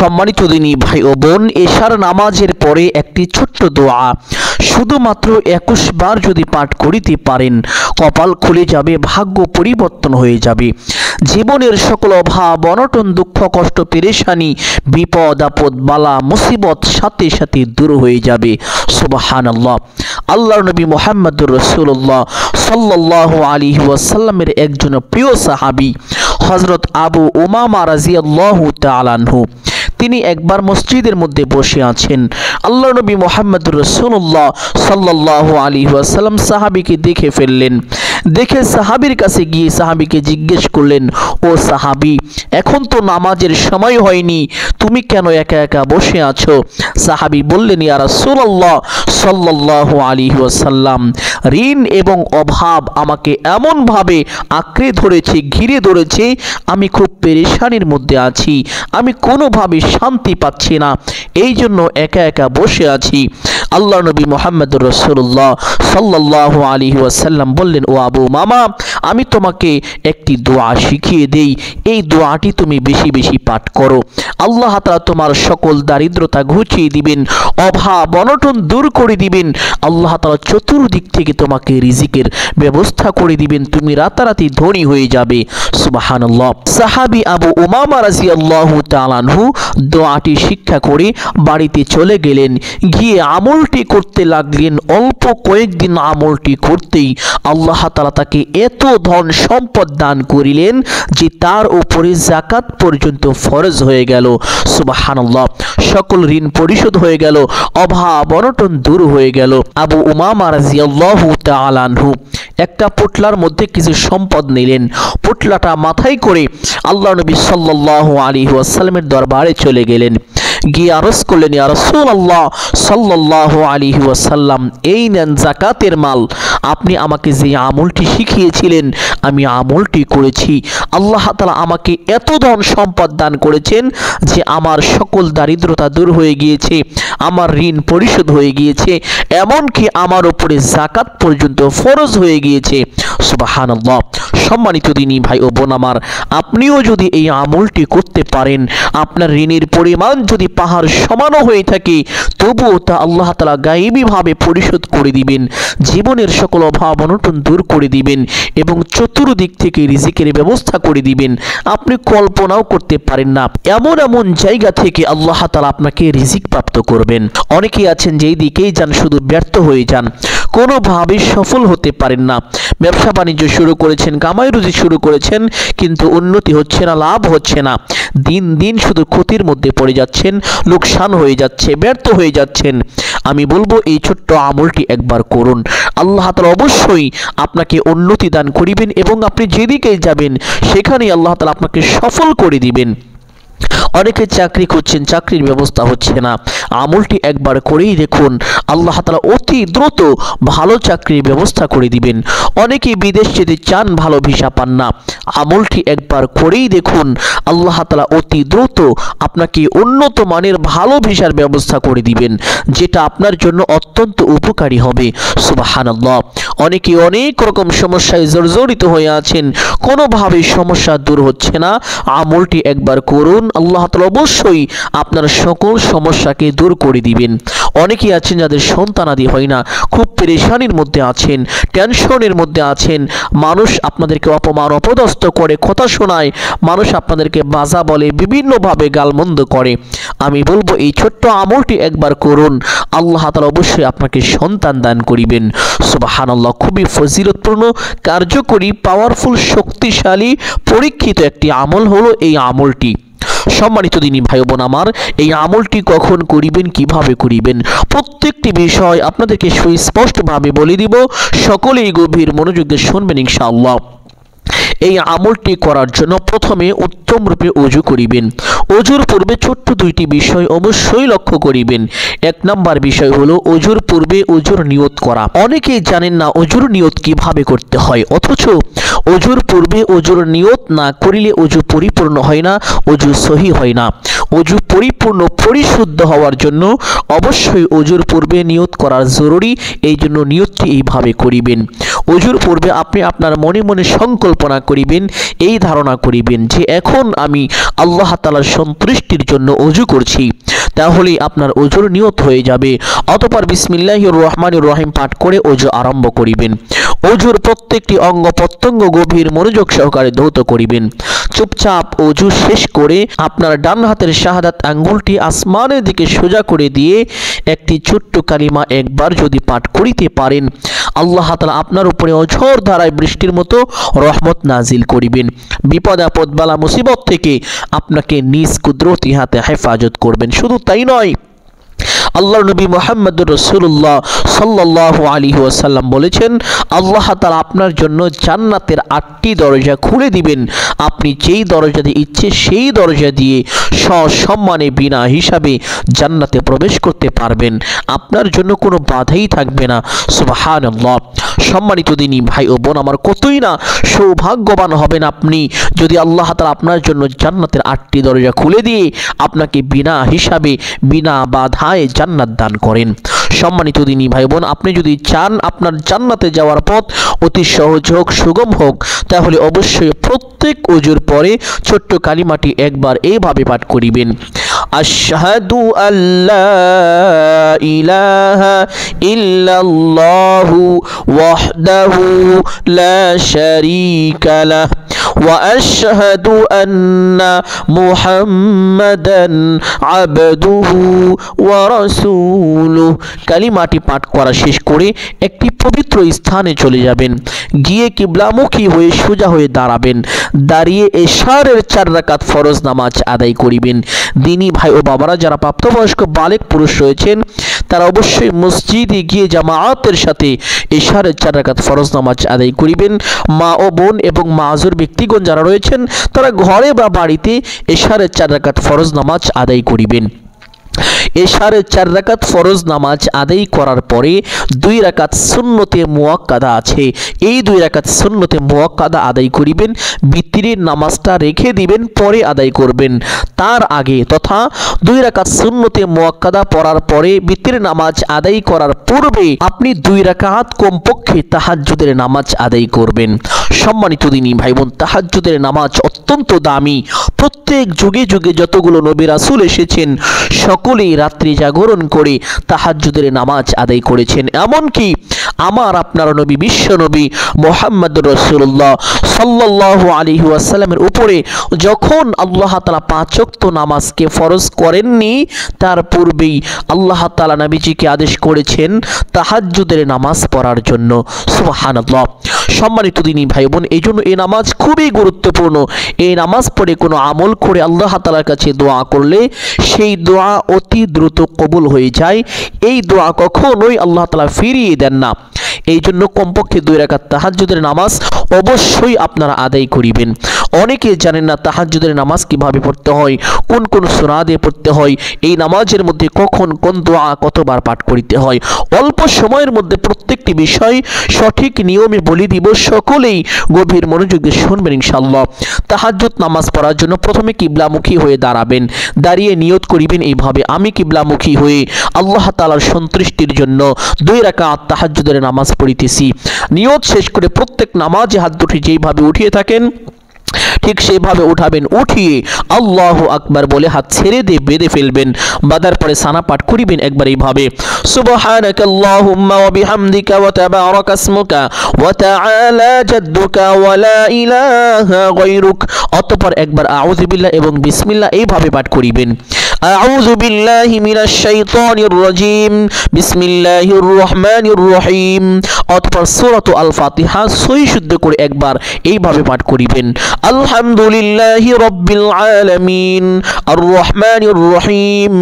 সম্মানিত দিনী ভাই ও বোন, এশার নামাজের পরে একটি ছোট্ট দোয়া শুধুমাত্র 21 বার যদি পাঠ করিতে পারেন, কপাল খুলে যাবে, ভাগ্য পরিবর্তন হয়ে যাবে। জীবনের সকল অভাব অনটন দুঃখ কষ্ট পেরেশানি বিপদ আপদ বালা মুসিবত সাথে সাথে দূর হয়ে যাবে। সুবহানাল্লাহ। আল্লাহর নবী মুহাম্মদুর রাসূলুল্লাহ সাল্লাল্লাহু আলাইহি ওয়াসাল্লামের একজন প্রিয় সাহাবী হযরত আবু উমামা রাদিয়াল্লাহু তাআলা আনহু, তিনি একবার মসজিদের মধ্যে বসে আছেন। আল্লাহর নবী মুহাম্মদুর রাসূলুল্লাহ সাল্লাল্লাহু আলাইহি ওয়াসাল্লাম সাহাবীকে দেখে ফেললেন। দেখে সাহাবীর কাছে গিয়ে সাহাবীকে জিজ্ঞেস করলেন, ও সাহাবী, এখন তো নামাজের সময় হয়নি, তুমি কেন একা একা বসে আছো? সাহাবী বললেন, ইয়া রাসূলুল্লাহ সাল্লাল্লাহু আলাইহি ওয়াসাল্লাম, ঋণ এবং অভাব আমাকে এমনভাবে আঁকড়ে ধরেছে, ঘিরে ধরেছে, আমি খুব পেরেশানির মধ্যে আছি, আমি কোনোভাবে শান্তি পাচ্ছি না, এই জন্য একা একা বসে আছি। আল্লাহ নবী মুহাম্মদুর রাসূলুল্লাহ সাল্লাল্লাহু আলাইহি ওয়াসাল্লাম বললেন, ও আবু মামা, আমি তোমাকে একটি দোয়া শিখিয়ে দেই, এই দোয়াটি তুমি বেশি বেশি পাঠ করো। আল্লাহ তাআলা তোমার সকল দারিদ্রতা ঘুচিয়ে দিবেন, অভাব অনটন দূর করে দিবেন। আল্লাহ তাআলা চতুর্দিক থেকে তোমাকে রিজিকের ব্যবস্থা করে দিবেন, তুমি রাতারাতি ধনী হয়ে যাবে। সুবহানাল্লাহ। সাহাবী আবু উমামা রাদিয়াল্লাহু তাআলা আনহু দোয়াটি শিক্ষা করে বাড়িতে চলে গেলেন, গিয়ে আমলটি করতে লাগলেন। অল্প কয়েকদিন আমলটি করতেই আল্লাহ তাআলা তাকে এত ধন সম্পদ দান করিলেন যে তার উপরে যাকাত পর্যন্ত ফরজ হয়ে গেল। সুবহানাল্লাহ। সকল ঋণ পরিশোধ হয়ে গেল, অভাব অনটন দূর হয়ে গেল। আবু উমামা রাদিয়াল্লাহু তাআলা আনহু একটা পোটলার মধ্যে কিছু সম্পদ নিলেন, পোটলাটা মাথায় করে আল্লাহ নবী সাল্লাল্লাহু আলাইহি ওয়াসাল্লামের দরবারে চলে গেলেন, গিয়ে আরজ করলেন, ইয়া রাসূলুল্লাহ সাল্লাল্লাহু আলাইহি ওয়াসাল্লাম, এই নেন যাকাতের মাল, আপনি আমাকে যে আমলটি শিখিয়েছিলেন আমি আমলটি করেছি। আল্লাহ তাআলা আমাকে এত ধন সম্পদ দান করেছেন যে আমার সকল দারিদ্রতা দূর হয়ে গিয়েছে, আমার ঋণ পরিশোধ হয়ে গিয়েছে, এমনকি আমার উপরে যাকাত পর্যন্ত ফরজ হয়ে গিয়েছে। সুবহানাল্লাহ। সম্মানিত দিনী ভাই ও বোন আমার, আপনিও যদি এই আমলটি করতে পারেন, আপনার ঋণের পরিমাণ যদি পাহাড় সমানও হয়ে থাকে, তবুও তা আল্লাহ তাআলা গায়েবীভাবে পরিশোধ করে দিবেন, জীবনের সকল অভাব অনটন দূর করে দিবেন এবং চতুর্দিক থেকে রিজিকের ব্যবস্থা করে দিবেন। আপনি কল্পনাও করতে পারেন না এমন এমন জায়গা থেকে আল্লাহ তাআলা আপনাকে রিজিক প্রাপ্ত করবেন। অনেকেই আছেন যেই দিকেই যান শুধু ব্যর্থ হয়ে যান, কোনোভাবে সফল হতে পারেন না। ব্যবসা বাণিজ্য শুরু করেছেন, কামাই রুজি শুরু করেছেন, কিন্তু উন্নতি হচ্ছে না, লাভ হচ্ছে না, দিন দিন শুধু ক্ষতির মধ্যে পড়ে যাচ্ছেন, লোকসান হয়ে যাচ্ছে, ব্যর্থ হয়ে যাচ্ছেন। আমি বলবো এই ছোট্ট আমলটি একবার করুন, আল্লাহ তাআলা অবশ্যই আপনাকে উন্নতি দান করিবেন এবং আপনি যেদিকেই যাবেন সেখানেই আল্লাহ তাআলা আপনাকে সফল করে দিবেন। অনেকে চাকরি করছেন, চাকরির ব্যবস্থা হচ্ছে না, আমলটি একবার করেই দেখুন, আল্লাহ তাআলা অতি দ্রুত ভালো চাকরির ব্যবস্থা করে দিবেন। অনেকে বিদেশ যেতে চান, ভালো ভিসা পান না, আমলটি একবার করেই দেখুন, আল্লাহ তাআলা অতি দ্রুত আপনাকে উন্নত মানের ভালো ভিসার ব্যবস্থা করে দিবেন, যেটা আপনার জন্য অত্যন্ত উপকারী হবে। সুবহানাল্লাহ। অনেকে অনেক রকম সমস্যায় জর্জরিত হয়ে আছেন, কোনোভাবে সমস্যা দূর হচ্ছে না, আমলটি একবার করুন, আল্লাহ তাআলা অবশ্যই আপনার সকল সমস্যাকে দূর করে দিবেন। অনেকেই আছেন যাদের সন্তানাদি হয় না, খুব পেরেশানির মধ্যে আছেন, টেনশনের মধ্যে আছেন, মানুষ আপনাদেরকে অপমান অপদস্থ করে, কথা শোনায়, মানুষ আপনাদেরকে বাজা বলে, বিভিন্নভাবে গালমন্দ করে। আমি বলবো এই ছোট্ট আমলটি একবার করুন, আল্লাহ তাআলা অবশ্যই আপনাকে সন্তান দান করিবেন। সুবহানাল্লাহ। খুবই ফজিলতপূর্ণ, কার্যকরী, পাওয়ারফুল, শক্তিশালী, পরীক্ষিত একটি আমল হলো এই আমলটি। সম্মানিত দিনী ভাই বোন আমার, এই আমলটি কখন করিবেন, কিভাবে করিবেন, প্রত্যেকটি বিষয় আপনাদেরকে সুস্পষ্টভাবে বলে দিব, সকলেই গভীর মনোযোগ দিয়ে শুনবেন ইনশাআল্লাহ। এই আমলটি করার জন্য প্রথমে উত্তম রূপে ওযু করিবেন। ওযুর পূর্বে ছোট্ট দুইটি বিষয় অবশ্যই লক্ষ্য করিবেন। এক নাম্বার বিষয় হলো ওযুর পূর্বে ওযুর নিয়ত করা। অনেকেই জানেন না ওযুর নিয়ত কিভাবে করতে হয়, অথচ অজুর পূর্বে অজুর নিয়ত না করিলে অজু পরিপূর্ণ হয় না, অজু সহি হয় না। অজু পরিপূর্ণ পরিশুদ্ধ হওয়ার জন্য অবশ্যই অজুর পূর্বে নিয়ত করা জরুরি। এই জন্য নিয়তটি এইভাবে করিবেন। অজুর পূর্বে আপনি আপনার মনে মনে সংকল্পনা করিবেন, এই ধারণা করিবেন যে এখন আমি আল্লাহ তাআলার সন্তুষ্টির জন্য অজু করছি, তাহলেই আপনার অজুর নিয়ত হয়ে যাবে। অতঃপর বিসমিল্লাহির রহমানির রহিম পাঠ করে অজু আরম্ভ করিবেন। অজুর প্রত্যেকটি অঙ্গ প্রত্যঙ্গ গভীর মনোযোগ সহকারে ধৌত করিবেন। চুপচাপ অজু শেষ করে আপনার ডান হাতের শাহাদাত আঙ্গুলটি আসমানের দিকে সোজা করে দিয়ে একটি ছোট্ট কালিমা একবার যদি পাঠ করিতে পারেন, আল্লাহ তাআলা আপনার উপরে অঝোর ধারায় বৃষ্টির মতো রহমত নাজিল করিবেন। বিপদ আপদ বালা মুসিবত থেকে আপনাকে নিজ কুদরতি হাতে হেফাজত করবেন। শুধু তাই নয়, আল্লাহর নবী মুহাম্মদুর রাসূলুল্লাহ সাল্লাল্লাহু আলাইহি ওয়াসাল্লাম বলেছেন, আল্লাহ তাআলা আপনার জন্য জান্নাতের 8টি দরজা খুলে দিবেন। আপনি যেই দরজা দিয়ে ইচ্ছে সেই দরজা দিয়ে সসম্মানে বিনা হিসাবে জান্নাতে প্রবেশ করতে পারবেন। আপনার জন্য কোনো বাধাই থাকবে না। সুবহানাল্লাহ। সম্মানিত দিনী ভাই ও বোন আমার, কতই না সৌভাগ্যবান হবেন আপনি যদি আল্লাহ তাআলা আপনার জন্য জান্নাতের 8টি দরজা খুলে দিয়ে আপনাকে বিনা হিসাবে বিনা বাধায় জান্নাত দান করেন। সম্মানিত দিনী ভাই বোন, আপনি যদি চান আপনার জান্নাতে যাওয়ার পথ অতি সহজ হোক, সুগম হোক, তাহলে অবশ্যই প্রত্যেক ওযুর পরে ছোট্ট কালিমাটি একবার এইভাবে পাঠ করিবেন, আশহাদু আল্লা ইলাহা ইল্লাল্লাহু ওয়াহদাহু লা শারীকা লাহ ওয়া আশহাদু আন্না মুহাম্মাদান আবদুহু ওয়া রাসূলুহু। কালিমাটি পাঠ করা শেষ করে একটি পবিত্র স্থানে চলে যাবেন। গিয়ে কিবলামুখী হয়ে সোজা হয়ে দাঁড়াবেন। দাঁড়িয়ে এশারের 4 রাকাত ফরজ নামাজ আদায় করিবেন। দিনী ভাই ও বাবারা, যারা প্রাপ্তবয়স্ক বালেগ পুরুষ রয়েছেন তারা অবশ্যই মসজিদে গিয়ে জামাআতের সাথে এশারের 4 রাকাত ফরজ নামাজ আদায় করিবেন। মা ও বোন এবং মাযুর ব্যক্তিগণ যারা রয়েছেন তারা ঘরে বা বাড়িতে এশারের 4 রাকাত ফরজ নামাজ আদায় করিবেন। এশারের 4 রাকাত ফরজ নামাজ আদায় করার পরে 2 রাকাত সুন্নতে মুআক্কাদা আছে, এই 2 রাকাত সুন্নতে মুআক্কাদা আদায় করিবেন। বিতিরের নামাজটা রেখে দিবেন, পরে আদায় করবেন। তার আগে তথা 2 রাকাত সুন্নতে মুআক্কাদা পড়ার পরে বিতিরের নামাজ আদায় করার পূর্বে আপনি 2 রাকাত কমপক্ষে তাহাজ্জুদের নামাজ আদায় করবেন। সম্মানিত দিনী ভাই বোন, তাহাজ্জুদের নামাজ অত্যন্ত দামি। প্রত্যেক যুগে যুগে যতগুলো নবী রাসূল এসেছেন সকলেই রাত্রি জাগরণ করে তাহাজ্জুদের নামাজ আদায় করেছেন। এমনকি আমার আপনার নবী বিশ্ব নবী মুহাম্মদুর রাসূলুল্লাহ সাল্লাল্লাহু আলাইহি ওয়াসাল্লামের উপরে যখন আল্লাহ তাআলা 5 ওয়াক্ত নামাজকে ফরজ করেননি, তার পূর্বেই আল্লাহ তাআলা নবীজিকে আদেশ করেছেন তাহাজ্জুদের নামাজ পড়ার জন্য। সুবহানাল্লাহ। সম্মানিত দিনী ভাই বোন, এই জন্য এই নামাজ খুবই গুরুত্বপূর্ণ। এই নামাজ পড়ে কোনো আমল করে আল্লাহ তাআলার কাছে দোয়া করলে সেই দোয়া অতি দ্রুত কবুল হয়ে যায়। এই দোয়া কখনোই আল্লাহ তাআলা ফিরিয়ে দেন না। এই জন্য কমপক্ষে 2 রাকাত তাহাজ্জুদের নামাজ অবশ্যই আপনারা আদায় করিবেন। অনেকে জানেন না তাহাজ্জুদের নামাজ কিভাবে পড়তে হয়, কোন কোন সূরা দিয়ে পড়তে হয়, এই নামাজের মধ্যে কখন কোন দোয়া কতবার পাঠ করিতে হয়। অল্প সময়ের মধ্যে প্রত্যেকটি বিষয় সঠিক নিয়মে বলে দিব, সকলেই গভীর মনোযোগ দিয়ে শুনবেন ইনশাআল্লাহ। তাহাজ্জুদ নামাজ পড়ার জন্য প্রথমে কিবলামুখী হয়ে দাঁড়াবেন। দাঁড়িয়ে নিয়ত করিবেন এইভাবে, আমি কিবলামুখী হয়ে আল্লাহ তাআলার সন্তুষ্টির জন্য 2 রাকাত তাহাজ্জুদের নামাজ পড়িতেছি। নিয়ত শেষ করে প্রত্যেক নামাজে হাত দুটি যেইভাবে উঠিয়ে থাকেন ঠিক সেইভাবে উঠাবেন। উঠিয়ে আল্লাহু আকবার বলে হাত ছেড়ে দিয়ে বেঁধে ফেলবেন। বাঁধার পরে সানা পাঠ করিবেন একবার এইভাবে, সুবহানাকাল্লাহুম্মা ওয়া বিহামদিকা ওয়া তাবারাকা ইসমুকা ওয়া তাআলা জাদ্দুকা ওয়া লা ইলাহা গায়রুক। অতঃপর একবার আউযু বিল্লাহ এবং বিসমিল্লাহ এইভাবে পাঠ করিবেন। আউযু বিল্লাহি মিনাশ শাইতানির রাজীম, বিসমিল্লাহির রহমানির রহিম। অতঃপর সূরাত আল ফাতিহা সহি শুদ্ধ করে একবার এইভাবে পাঠ করিবেন, আলহামদুলিল্লাহি রাব্বিল আলামিন আর রহমানির রহিম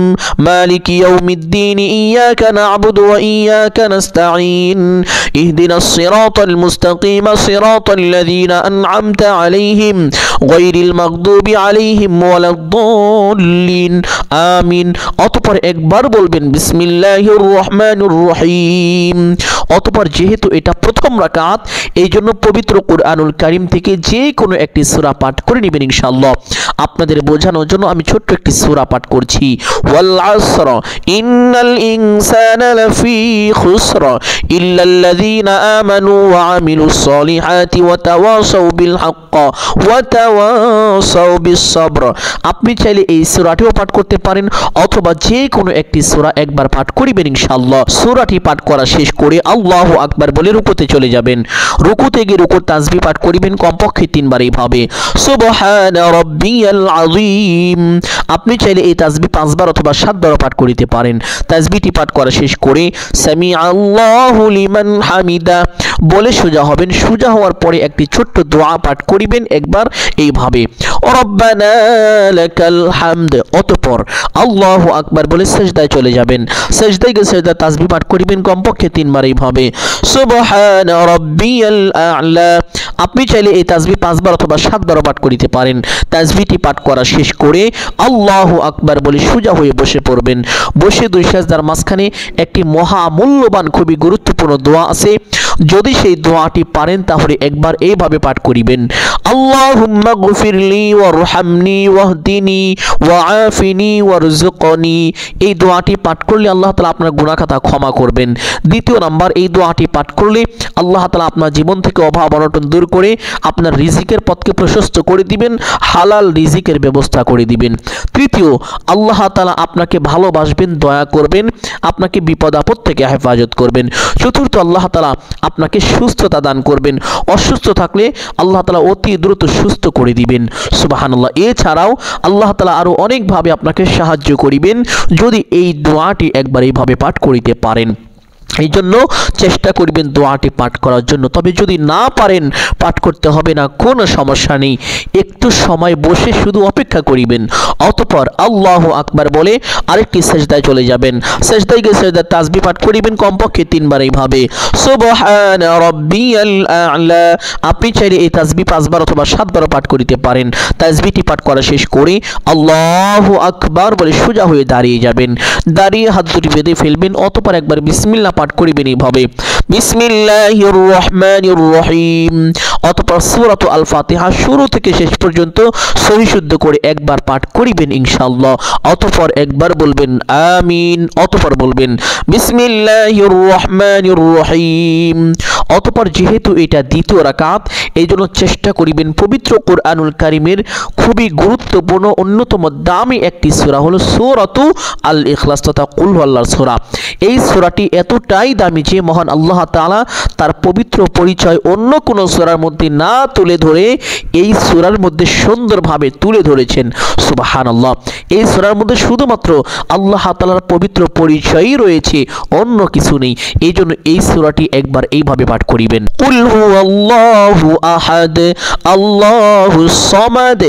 মালিকি ইয়াউমিদ্দিন ইয়াকা না'বুদু ওয়া ইয়াকা নাস্তাঈন ইহদিনাস সিরাতাল মুস্তাকিম সিরাতাল লাযীনা আন'আমতা আলাইহিম গায়রিল মাগদুবি আলাইহিম ওয়ালাদ-দাল্লিন আমিন। অতঃপর একবার বলবেন বিসমিল্লাহির রহমানির রহিম। অতঃপর যেহেতু এটা প্রথম রাকাত, এই জন্য পবিত্র কুরআনুল কারীম থেকে যে কোনো একটি সূরা পাঠ করে নেবেন ইনশাআল্লাহ। আপনাদের বোঝানোর জন্য আমি ছোট্ট একটি সূরা পাঠ করছি। ওয়াল আসর ইন্নাল ইনসানা লাফি খুসর ইল্লাল্লাযীনা আমানু ওয়া আমিলুস সলিহাতি ওয়া তাওয়াসাউ বিল হক ওয়া তাওয়াসাউ বিস সবর। আপনি চাইলে এই সূরাটিও পাঠ করতে পারেন অথবা যে কোনো একটি সূরা একবার পাঠ করিবেন ইনশাআল্লাহ। সূরাটি পাঠ করা শেষ করে আল্লাহু আকবার বলে রুকুতে চলে যাবেন। রুকুতে গিয়ে রুকুর তাসবিহ পাঠ করিবেন কমপক্ষে 3 বার এইভাবে, সুবহানা রাব্বিয়াল আযীম। আপনি চাইলে এই তাসবিহ 5 বার অথবা 7 বার পাঠ করিতে পারেন। তাসবিহটি পাঠ করা শেষ করে সামি আল্লাহু লিমান হামিদা বলে সোজা হবেন। সোজা হওয়ার পরে একটি ছোট্ট দোয়া পাঠ করিবেন একবার এইভাবে, রব্বানা লাকাল হামদ। অতঃপর আল্লাহু আকবার বলে সিজদায় চলে যাবেন। সিজদায় গিয়ে সিজদা তাসবিহ পাঠ করিবেন কমপক্ষে 3 বার এইভাবে, সুবহানা রাব্বিয়াল আ'লা। আপনি চাইলে এই তাসবিহ 5 বার অথবা 7 বার পাঠ করিতে পারেন। তাসবিহটি পাঠ করা শেষ করে আল্লাহু আকবার বলে সোজা হয়ে বসে পড়বেন। বসে 2 সিজদার মাঝখানে একটি মহা মূল্যবান খুবই গুরুত্বপূর্ণ দোয়া আছে। যদি সেই দোয়াটি পারেন তাহলে একবার এইভাবে পাঠ করিবেন, আল্লাহুম্মা গফিরলি ওয়ারহামনি ওয়াহদিনি ওয়াআফিনি ওয়ারযুকনি। এই দোয়াটি পাঠ করলে আল্লাহ তাআলা আপনার গুনাহ খাতা ক্ষমা করবেন। দ্বিতীয় নাম্বার, এই দোয়াটি পাঠ করলে আল্লাহ তাআলা আপনার জীবন থেকে অভাব অনটন দূর করে আপনার রিজিকের পথকে প্রশস্ত করে দিবেন, হালাল রিজিকের ব্যবস্থা করে দিবেন। তৃতীয়, আল্লাহ তাআলা আপনাকে ভালোবাসবেন, দয়া করবেন, আপনাকে বিপদ আপদ থেকে হেফাজত করবেন। চতুর্থ, আল্লাহ তাআলা আপনাকে সুস্থতা দান করবেন। অসুস্থ থাকলে আল্লাহ তাআলা অতি দ্রুত সুস্থ করে দিবেন। সুবহানাল্লাহ। এছাড়াও আল্লাহ তাআলা আরো অনেকভাবে আপনাকে সাহায্য করিবেন যদি এই দোয়াটি একবার এইভাবে পাঠ করিতে পারেন। এই জন্য চেষ্টা করবেন দোয়াটি পাঠ করার জন্য। তবে যদি না পারেন পাঠ করতে হবে না, কোনো সমস্যা নেই। একটু সময় বসে শুধু অপেক্ষা করিবেন। অতঃপর আল্লাহু আকবার বলে আরেকটি সিজদায় চলে যাবেন। সিজদায় গিয়ে সিজদার তাসবিহ পাঠ করিবেন কমপক্ষে 3 বার এইভাবে, সুবহানা রাব্বিয়াল আ'লা। আপনি চাইলে এই তাসবিহ 5 বার অথবা 7 বার পাঠ করিতে পারেন। তাসবিহটি পাঠ করা শেষ করে আল্লাহু আকবার বলে সোজা হয়ে দাঁড়িয়ে যাবেন। দাঁড়িয়ে হাত দুটি বেঁধে ফেলবেন। অতঃপর একবার বিসমিল্লাহ পাঠ করিবেন এইভাবে, বিসমিল্লাহির রহমানির রহিম। অতঃপর সূরাত আল ফাতিহা শুরু থেকে শেষ পর্যন্ত সহি শুদ্ধ করে একবার পাঠ করিবেন ইনশাআল্লাহ। অতঃপর একবার বলবেন আমিন। অতঃপর বলবেন বিসমিল্লাহির রহমানির রহিম। অতঃপর যেহেতু এটা দ্বিতীয় রাকাত, এই জন্য চেষ্টা করিবেন পবিত্র কুরআনুল কারীমের খুবই গুরুত্বপূর্ণ অন্যতম দামি একটি সূরা হলো সূরাতু আল ইখলাস তথা কুল হুয়াল্লাহর সূরা। এই সূরাটি এতটাই দামি যে মহান আল্লাহ তাআলা তার পবিত্র পরিচয় অন্য কোনো সূরার মধ্যে না তুলে ধরে এই সূরার মধ্যে সুন্দরভাবে তুলে ধরেছেন। সুবহানাল্লাহ। এই সূরার মধ্যে শুধুমাত্র আল্লাহ তাআলার পবিত্র পরিচয়ই রয়েছে, অন্য কিছু নেই। এই জন্য এই সূরাটি একবার এইভাবে পাঠ করিবেন, কুল হুয়াল্লাহু আহাদ আল্লাহুস সামাদ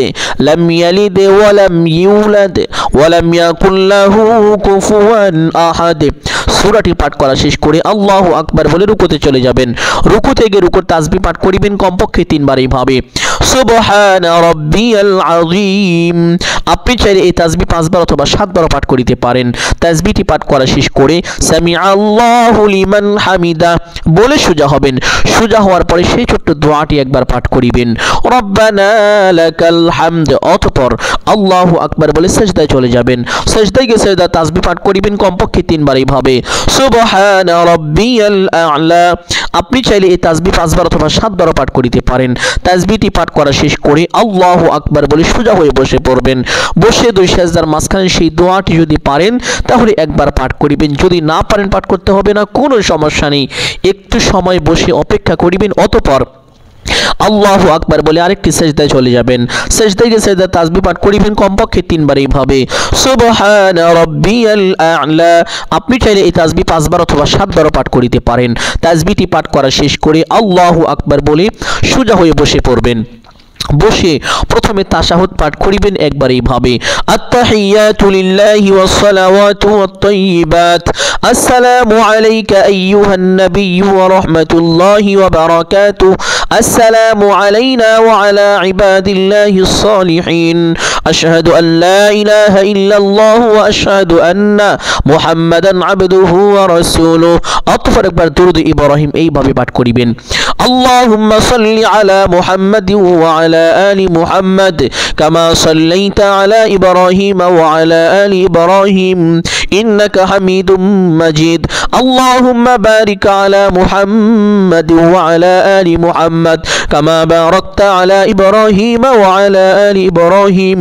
লাম ইয়ালিদ ওয়া লাম ইউলাদ ওয়া লাম ইয়াকুল লাহু কুফুয়ান আহাদ। সূরাটি পাঠ করা শেষ করে আল্লাহু আকবার বলে রুকুতে চলে যাবেন। রুকুতে গিয়ে রুকুর তাসবিহ পাঠ করিবেন কমপক্ষে 3 বার এইভাবে, সুবহানা রাব্বিয়াল আযীম। আপনি চাইলে এই তাসবিহ 5 বার অথবা 7 বার পাঠ করিতে পারেন। তাসবিহটি পাঠ করা শেষ করে সামি আল্লাহু লিমান হামিদা বলে সোজা হবেন। সোজা হওয়ার পরে সেই ছোট্ট দোয়াটি একবার পাঠ করিবেন, রব্বানা লাকাল হামদ। অতঃপর আল্লাহু আকবার বলে সিজদায় চলে যাবেন। সিজদায় গিয়ে সিজদা তাসবিহ পাঠ করিবেন কমপক্ষে 3 বার এইভাবে, সুবহানা রাব্বিয়াল আ'লা। আপনি চাইলে এই তাসবিহ 5 বার অথবা 7 বার পাঠ করিতে পারেন। তাসবিহটি পাঠ করা শেষ করে আল্লাহু আকবার বলে সোজা হয়ে বসে পড়বেন। বসে 2 সিজদার মাঝখানে সেই দোয়াটি যদি পারেন তাহলে একবার পাঠ করিবেন। যদি না পারেন পাঠ করতে হবে না, কোনো সমস্যা নেই। একটু সময় বসে অপেক্ষা করিবেন। অতঃপর আল্লাহু আকবার বলে আরেকটি সিজদায় চলে যাবেন। সিজদায় গিয়ে সিজদার তাসবিহ পাঠ করিবেন কমপক্ষে 3 বার এইভাবে, সুবহানা রাব্বিয়াল আ'লা। আপনি চাইলে এই তাসবিহ 5 বার অথবা 7 বার পাঠ করিতে পারেন। তাসবিহটি পাঠ করা শেষ করে আল্লাহু আকবার বলে সোজা হয়ে বসে পড়বেন। বসে প্রথমে তাশাহুদ পাঠ করিবেন একবার এইভাবে, আত্তাহিয়াতু লিল্লাহি ওয়াস সালাওয়াতু ওয়াত তাইয়্যিবাত, আসসালামু আলাইকা আইয়ুহান নাবিয়্যু ওয়া রাহমাতুল্লাহি ওয়া বারাকাতুহু, আসসালামু আলাইনা ওয়া আলা ইবাদিল্লাহিস সালিহিন, আশহাদু আল লা ইলাহা ইল্লাল্লাহু ওয়া আশহাদু আন্না মুহাম্মাদান আবদুহু ওয়া রাসূলুহু। অতঃপর একবার দুরূদ ইব্রাহিম এইভাবে পাঠ করিবেন, আল্লাহুম্মা সাল্লি আলা মুহাম্মাদিন ওয়া আলা আলি মুহাম্মাদ কামা সাল্লাইতা আলা ইব্রাহিম ওয়া আলা আলি ইব্রাহিম ইন্নাকা হামিদুম মাজিদ, আল্লাহুম্মা বারিক আলা মুহাম্মাদ ওয়া আলা আলি মুহাম্মাদ কামা বারাকতা আলা ইব্রাহিম ওয়া আলা আলি ইব্রাহিম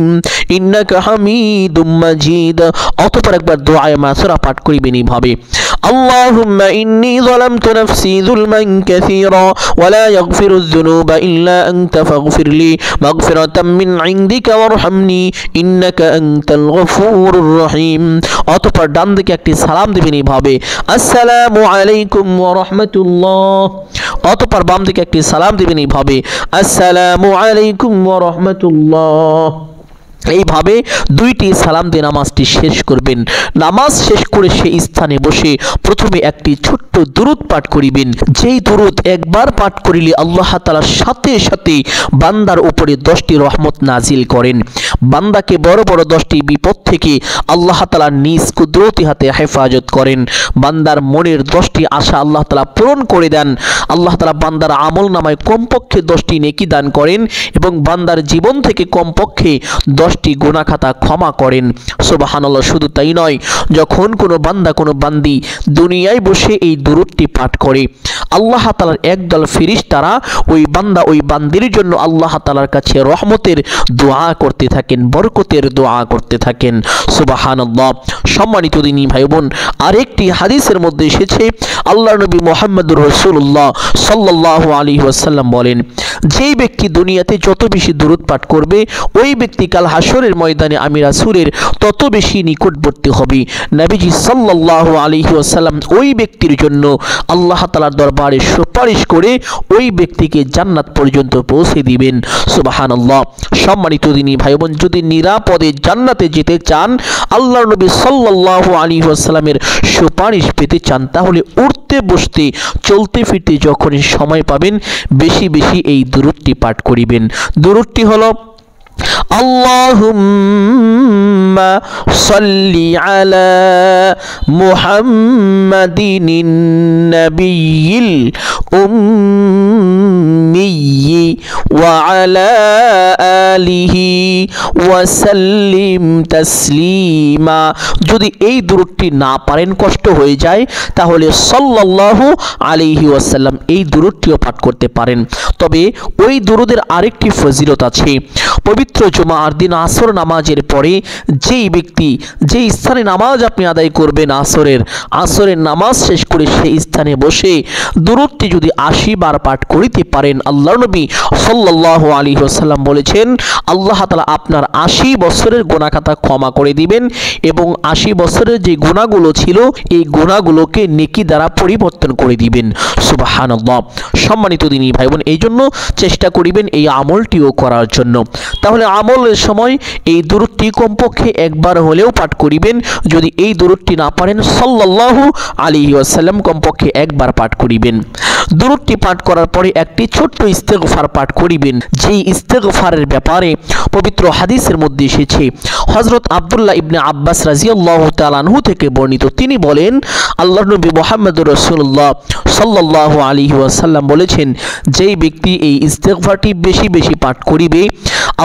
ইন্নাকা হামিদুম মাজিদ। অতঃপর একবার দোয়ায়ে মাসুরা পাঠ করিবেন এইভাবে, আল্লাহুম্মা ইন্নী যালামতু নাফসি যুলমান কাসীরা ওয়া লা ইয়াগফিরুয যুনুবা ইল্লা আনতা ফাগফিরলি মাগফিরাতাম মিন ইনদিকা ওয়ারহামনি ইন্নাকা আনতাল গফুরুর রহিম। অতঃপর ডান দিকে একটি সালাম দিবেন এইভাবে, আসসালামু আলাইকুম ওয়া রাহমাতুল্লাহ। অতঃপর বাম দিকে একটি সালাম দিবেন এইভাবে, আসসালামু আলাইকুম ওয়া রাহমাতুল্লাহ। এইভাবে দুইটি সালাম দিয়ে নামাজটি শেষ করবেন। নামাজ শেষ করে সেই স্থানে বসে প্রথমে একটি ছোট্ট দুরূদ পাঠ করিবেন, যেই দুরূদ একবার পাঠ করিলে আল্লাহ তাআলা সাথে সাথে বান্দার উপরে 10টি রহমত নাজিল করেন। বান্দাকে বড় বড় 10টি বিপদ থেকে আল্লাহ তাআলা নিজ কুদরতি হাতে হেফাজত করেন। বান্দার মনের 10টি আশা আল্লাহ তাআলা পূরণ করে দেন। আল্লাহ তাআলা বান্দার আমল নামায় কমপক্ষে 10টি নেকি দান করেন এবং বান্দার জীবন থেকে কমপক্ষে 10টি গুনাহ খাতা ক্ষমা করেন। সুবহানাল্লাহ। শুধু তাই নয়, যখন কোনো বান্দা কোনো বান্দি দুনিয়ায় বসে এই দুরূদটি পাঠ করে, আল্লাহ তাআলার একদল ফেরেশতারা ওই বান্দা ওই বান্দির জন্য আল্লাহ তাআলার কাছে রহমতের দোয়া করতে থাকেন, বরকতের দোয়া করতে থাকেন। সুবহানাল্লাহ। সম্মানিত দিনী ভাই বোন, আরেকটি হাদিসের মধ্যে এসেছে, আল্লাহর নবী মুহাম্মদুর রাসূলুল্লাহ সাল্লাল্লাহু আলাইহি ওয়াসাল্লাম বলেন, যেই ব্যক্তি দুনিয়াতে যত বেশি দুরূদ পাঠ করবে, ওই ব্যক্তি কাল হাসরের ময়দানে আমি রাসূলের তত বেশি নিকটবর্তী হবে। নবীজি সাল্লাল্লাহু আলাইহি ওয়াসাল্লাম ওই ব্যক্তির জন্য আল্লাহ তাআলার দরবারে সুপারিশ করে ওই ব্যক্তিকে জান্নাত পর্যন্ত পৌঁছে দিবেন। সুবহানাল্লাহ। সম্মানিত দিনী ভাই বোন, যদি নিরাপদে জান্নাতে যেতে চান, আল্লাহর নবী সাল্লাল্লাহু আলাইহি ওয়াসাল্লামের সুপারিশ পেতে চান, তাহলে উঠতে বসতে চলতে ফিরতে যখনই সময় পাবেন বেশি বেশি এই দুরূদটি পাঠ করিবেন। দুরূদটি হলো, আল্লাহুম্মা সাল্লি আলা মুহাম্মাদিন নাবিয়্যিল উম্মিয়্যি ওয়া আলা আলিহি ওয়া সাল্লিম তাসলিমা। যদি এই দুরূদটি না পারেন, কষ্ট হয়ে যায়, তাহলে সাল্লাল্লাহু আলাইহি ওয়াসাল্লাম এই দুরূদটিও পাঠ করতে পারেন। তবে ওই দুরূদের আরেকটি ফজিলত আছে। পবিত্র জুমার দিন আসর নামাজের পরে যেই ব্যক্তি যেই স্থানে নামাজ আপনি আদায় করবেন, আসরের নামাজ শেষ করে সেই স্থানে বসে দুরূদটি যদি 80 বার পাঠ করিতে পারেন, আল্লাহর নবী সাল্লাল্লাহু আলাইহি ওয়াসাল্লাম বলেছেন, আল্লাহ তাআলা আপনার 80 বছরের গুনাহ খাতা ক্ষমা করে দিবেন এবং 80 বছরের যে গুনাহগুলো ছিল এই গুনাহগুলোকে নেকি দ্বারা পরিবর্তন করে দিবেন। সুবহানাল্লাহ। সম্মানিত দিনী ভাই বোন, এই জন্য চেষ্টা করিবেন এই আমলটিও করার জন্য। তাহলে আমলের সময় এই দুরূদটি কমপক্ষে একবার হলেও পাঠ করিবেন। যদি এই দুরূদটি না পারেন, সাল্লাল্লাহু আলাইহি ওয়াসাল্লাম কমপক্ষে একবার পাঠ করিবেন। দুরূদটি পাঠ করার পরে একটি ছোট্ট ইস্তেগফার পাঠ করিবেন, যেই ইস্তেগফারের ব্যাপারে পবিত্র হাদিসের মধ্যে এসেছে। হযরত আব্দুল্লাহ ইবনে আব্বাস রাদিয়াল্লাহু তাআলা আনহু থেকে বর্ণিত, তিনি বলেন, আল্লাহর নবী মুহাম্মদুর রাসূলুল্লাহ সাল্লাল্লাহু আলাইহি ওয়াসাল্লাম বলেছেন, যেই ব্যক্তি এই ইস্তেগফারটি বেশি বেশি পাঠ করিবে,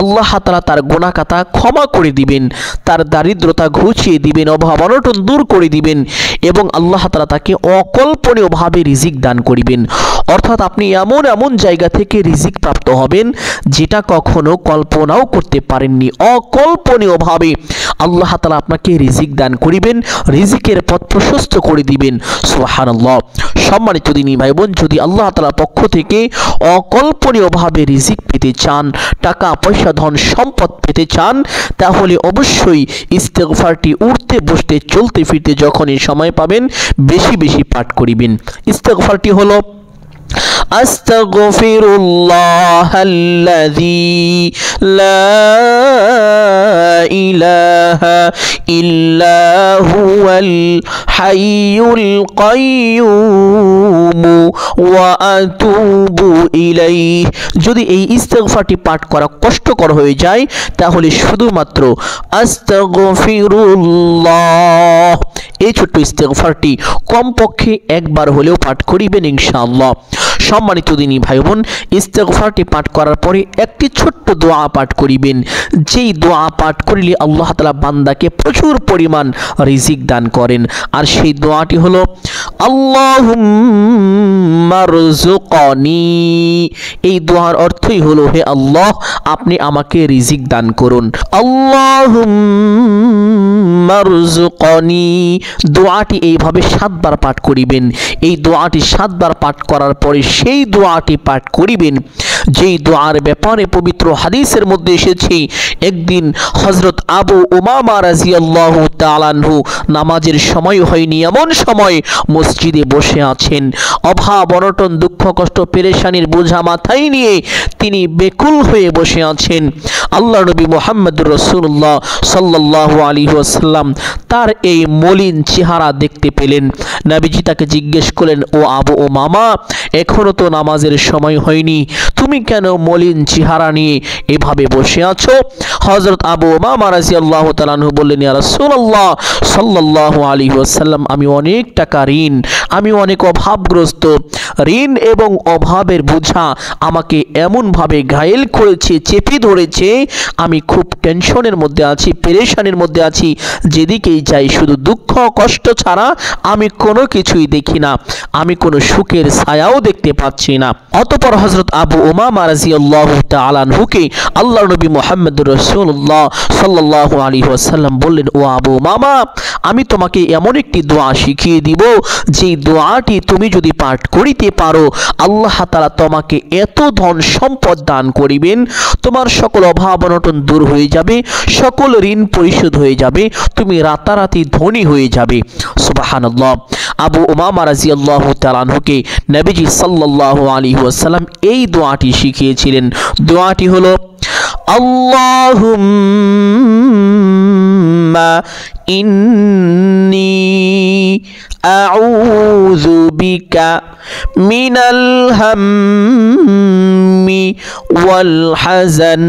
আল্লাহ তাআলা তার গুনাহ খাতা ক্ষমা করে দিবেন, তার দারিদ্রতা ঘুচিয়ে দিবেন, অভাব অনটন দূর করে দিবেন এবং আল্লাহ তাআলা তাকে অকল্পনীয়ভাবে রিজিক দান করিবেন। অর্থাৎ আপনি এমন এমন জায়গা থেকে রিজিক প্রাপ্ত হবেন যেটা কখনো কল্পনাও করতে পারেননি। অকল্পনীয়ভাবে আল্লাহ তাআলা আপনাকে রিজিক দান করিবেন, রিজিকের পথ প্রশস্ত করে দিবেন। সুবহানাল্লাহ। সম্মানিত দিনী ভাই বোন, যদি আল্লাহ তাআলার পক্ষ থেকে অকল্পনীয়ভাবে রিজিক পেতে চান, টাকা পয়সা ধন সম্পদ পেতে চান, তাহলে অবশ্যই ইস্তেগফারটি উঠতে বসতে চলতে ফিরতে যখনই সময় পাবেন বেশি বেশি পাঠ করিবেন। ইস্তেগফারটি হলো, আস্তাগফিরুল্লাহাল্লাযী লা ইলাহা ইল্লা হুয়াল হাইয়ুল কাইয়্যুম ওয়া আতুবু ইলাইহি। যদি এই ইস্তেগফারটি পাঠ করা কষ্টকর হয়ে যায় তাহলে শুধুমাত্র আস্তাগফিরুল্লাহ এই ছোট্ট ইস্তেগফারটি কমপক্ষে একবার হলেও পাঠ করিবেন ইনশাআল্লাহ। সম্মানিত দিনী ভাই বোন, ইস্তেগফারটি পাঠ করার পরে একটি ছোট্ট দোয়া পাঠ করিবেন, যেই দোয়া পাঠ করিলে আল্লাহ তাআলা বান্দাকে প্রচুর পরিমাণ রিজিক দান করেন। আর সেই দোয়াটি হলো আল্লাহুম্মা রযুকনি। এই দোয়ার অর্থই হলো, হে আল্লাহ আপনি আমাকে রিজিক দান করুন। আল্লাহুম্মা রযুকনি দোয়াটি এইভাবে 7 বার পাঠ করিবেন। এই দোয়াটি 7 বার পাঠ করার পরে সেই দোয়াটি পাঠ করিবেন যেই দোয়ার ব্যাপারে পবিত্র হাদিসের মধ্যে এসেছে, একদিন হযরত আবু উমামা রাদিয়াল্লাহু তাআলা আনহু নামাজের সময় হয়নি, এমন সময় মসজিদে বসে আছেন, অভাব অনটন দুঃখ কষ্ট পেরেশানির বোঝা মাথায় নিয়ে তিনি বেকুল হয়ে বসে আছেন। আল্লাহ নবী মুহাম্মদুর রাসূলুল্লাহ সাল্লাল্লাহু আলাইহি ওয়াসাল্লাম তার এই মলিন চেহারা দেখতে পেলেন। নবীজি তাকে জিজ্ঞেস করলেন, ও আবু উমামা, এখনো তো নামাজের সময় হয়নি, তুমি কেন মলিন চেহারা নিয়ে এভাবে বসে আছো? হযরত আবু উমামা রাদিয়াল্লাহু তাআলা আনহু বললেন, ইয়া রাসূলুল্লাহ সাল্লাল্লাহু আলাইহি ওয়াসাল্লাম, আমি অনেক টাকা ঋণ, আমি অনেক অভাবগ্রস্ত, ঋণ এবং অভাবের বোঝা আমাকে এমনভাবে ঘায়েল করেছে, চেপে ধরেছে, আমি খুব টেনশনের মধ্যে আছি, পেরেশানির মধ্যে আছি, যেদিকেই যাই শুধু দুঃখ কষ্ট ছাড়া আমি কোনো কিছুই দেখি না, আমি কোনো সুখের ছায়াও দেখতে পাচ্ছি না। অতঃপর হযরত আবু উমামা রাদিয়াল্লাহু তাআলা আনহুকে আল্লাহর নবী মুহাম্মদুর রাসূলুল্লাহ সাল্লাল্লাহু আলাইহি ওয়াসাল্লাম বললেন, ও আবু উমামা, আমি তোমাকে এমন একটি দোয়া শিখিয়ে দিব, যেই দোয়াটি তুমি যদি পাঠ করিতে পারো আল্লাহ তাআলা তোমাকে এত ধন সম্পদ দান করিবেন, তোমার সকল অভাব অনটন দূর হয়ে যাবে, সকল ঋণ পরিশোধ হয়ে যাবে, তুমি রাতারাতি ধনী হয়ে যাবে। সুবহানাল্লাহ। আবু উমামা রাদিয়াল্লাহু তাআলা আনহুকে নবীজি সাল্লাল্লাহু আলাইহি ওয়াসাল্লাম এই দোয়াটি শিখিয়েছিলেন। দোয়াটি হলো আল্লাহুম্মা ইন্নী আউযু বিকা মিনাল হাম্মি ওয়াল হাযান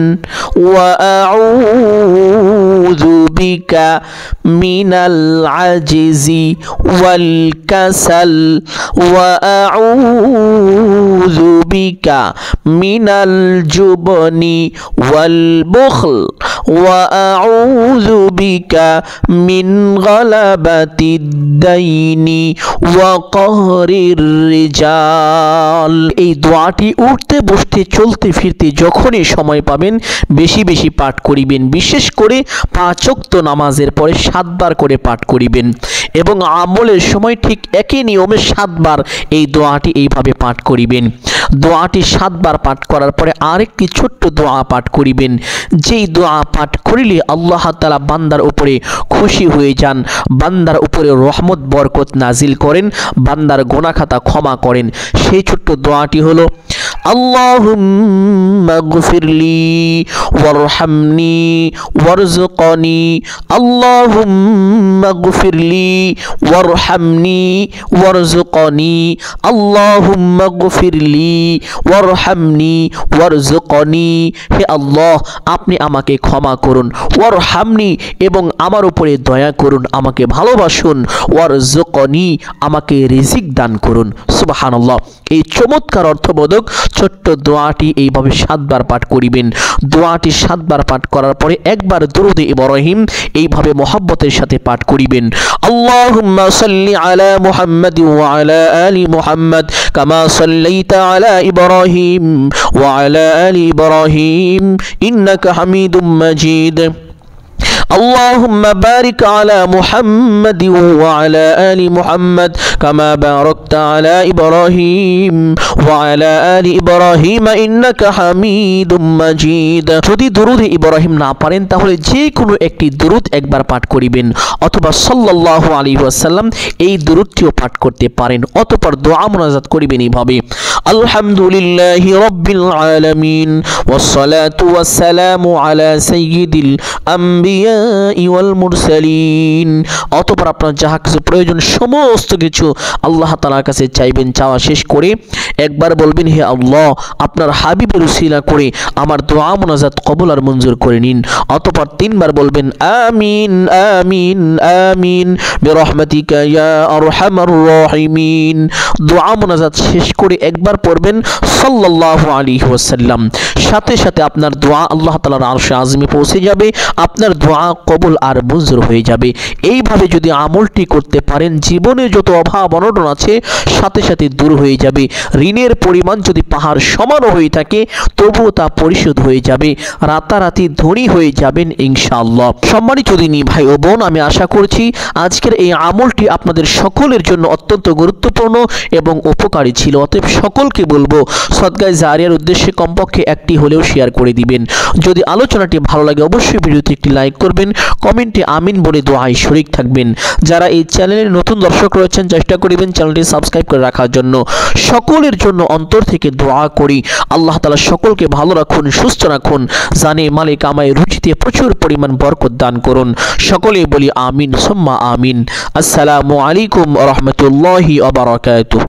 ওয়া আউযু বিকা মিনাল আজিজি ওয়াল কাসাল ওয়া আউযু বিকা মিনাল জুবনি ওয়াল বুখল ওয়া আউযু বিকা মিন গালাবাতিদ দাইনি ওয়া কাহরির রিজাল। এই দোয়াটি উঠতে বসতে চলতে ফিরতে যখনই সময় পাবেন বেশি বেশি পাঠ করিবেন, বিশেষ করে 5 ওয়াক্ত নামাজের পরে 7 বার করে পাঠ করিবেন এবং আমলের সময় ঠিক একই নিয়মে 7 বার এই দোয়াটি এইভাবে পাঠ করিবেন। দোয়াটি 7 বার পাঠ করার পরে আরেকটি ছোট্ট দোয়া পাঠ করিবেন, যেই দোয়া পাঠ করিলে আল্লাহ তাআলা বান্দার উপরে খুশি হয়ে যান, বান্দার উপরে রহমত বরকত নাজিল করেন, বান্দার গুনাহ খাতা ক্ষমা করেন। সেই ছোট্ট দোয়াটি হলো আল্লাহুম্মা গফিরলি ওয়ারহামনি ওয়ারযুকনি আল্লাহুম্মা গফিরলি ওয়ারহামনি ওয়ারযুকনি আল্লাহুম্মা গফিরলি ওয়ারহামনি ওয়ারযুকনি। হে আল্লাহ, আপনি আমাকে ক্ষমা করুন, ওয়ারহামনি এবং আমার উপরে দয়া করুন, আমাকে ভালোবাসুন, ওয়ারযুকনি আমাকে রিজিক দান করুন। সুবহানাল্লাহ। এই চমৎকার অর্থবোধক ছোট্ট দোয়াটি এইভাবে 7 বার পাঠ করিবেন। দোয়াটি 7 বার পাঠ করার পরে একবার দরুদ ইব্রাহিম এইভাবে মহব্বতের সাথে পাঠ করিবেন। আল্লাহুম্মা সাল্লি আলা মুহাম্মাদ ওয়া আলা আলি মুহাম্মাদ কামা সাল্লাইতা আলা ইব্রাহিম ওয়া আলা আলি ইব্রাহিম ইন্নাকা হামিদুম মাজিদ। আল্লাহুম্মা বারিক আলা মুহাম্মাদি ওয়া আলা আলি মুহাম্মাদ কামা বারাকতা আলা ইব্রাহিম ওয়া আলা আলি ইব্রাহিম ইন্নাকা হামিদুম মাজিদ। যদি দুরূদ ইব্রাহিম না পারেন তাহলে যে কোনো একটি দুরূদ একবার পাঠ করিবেন, অথবা সাল্লাল্লাহু আলাইহি ওয়াসাল্লাম এই দুরূদটিও পাঠ করতে পারেন। অতঃপর দোয়া মুনাজাত করিবেন এইভাবে: আলহামদুলিল্লাহি রাব্বিল আলামিন ওয়াসসালাতু ওয়াসসালামু আলা সাইয়্যিদিল আম্বিয়াই ওয়াল মুরসালিন। অতঃপর আপনার যাহা কিছু প্রয়োজন সমস্ত কিছু আল্লাহ তাআলার কাছে চাইবেন। চাওয়া শেষ করে একবার বলবেন, হে আল্লাহ, আপনার হাবিবের উসিলা করে আমার দোয়া মুনাজাত কবুল আর মঞ্জুর করে নিন। অতঃপর 3 বার বলবেন, আমিন আমিন আমিন বিরহমাতিকা ইয়া আরহামার রাহিমিন। দোয়া মুনাজাত শেষ করে একবার পড়বেন সাল্লাল্লাহু আলাইহি ওয়াসাল্লাম। সাথে সাথে আপনার দোয়া আল্লাহ তাআলার আরশে আযমে পৌঁছে যাবে, আপনার দোয়া কবুল আর মঞ্জুর হয়ে যাবে। এইভাবে যদি আমলটি করতে পারেন, জীবনে যত অভাব অনটন আছে সাথে সাথে দূর হয়ে যাবে। ঋণের পরিমাণ যদি পাহাড় সমান হয়ে থাকে তবুও তা পরিশোধ হয়ে যাবে, রাতারাতি ধনী হয়ে যাবেন ইনশাআল্লাহ। সম্মানিত দিনী ভাই ও বোন, আমি আশা করছি আজকের এই আমলটি আপনাদের সকলের জন্য অত্যন্ত গুরুত্বপূর্ণ এবং উপকারী ছিল। অতএব সকলকে বলবো সদকায়ে জারিয়ার উদ্দেশ্যে কমপক্ষে একটি হলেও শেয়ার করে দিবেন। যদি আলোচনাটি ভালো লাগে অবশ্যই ভিডিওতে একটি লাইক করবেন, কমেন্টে আমিন বলে দোয়ায় শরীক থাকবেন। যারা এই চ্যানেলের নতুন দর্শক রয়েছেন চেষ্টা করিবেন চ্যানেলটি সাবস্ক্রাইব করে রাখার জন্য। সকলের জন্য অন্তর থেকে দোয়া করি আল্লাহ তাআলা সকলকে ভালো রাখুন, সুস্থ রাখুন, জানে মালে কামায় রুচিতে প্রচুর পরিমাণ বরকত দান করুন। সকলে বলি আমিন সুম্মা আমিন। আসসালামু আলাইকুম ওয়া রাহমাতুল্লাহি ওয়া বারাকাতুহু।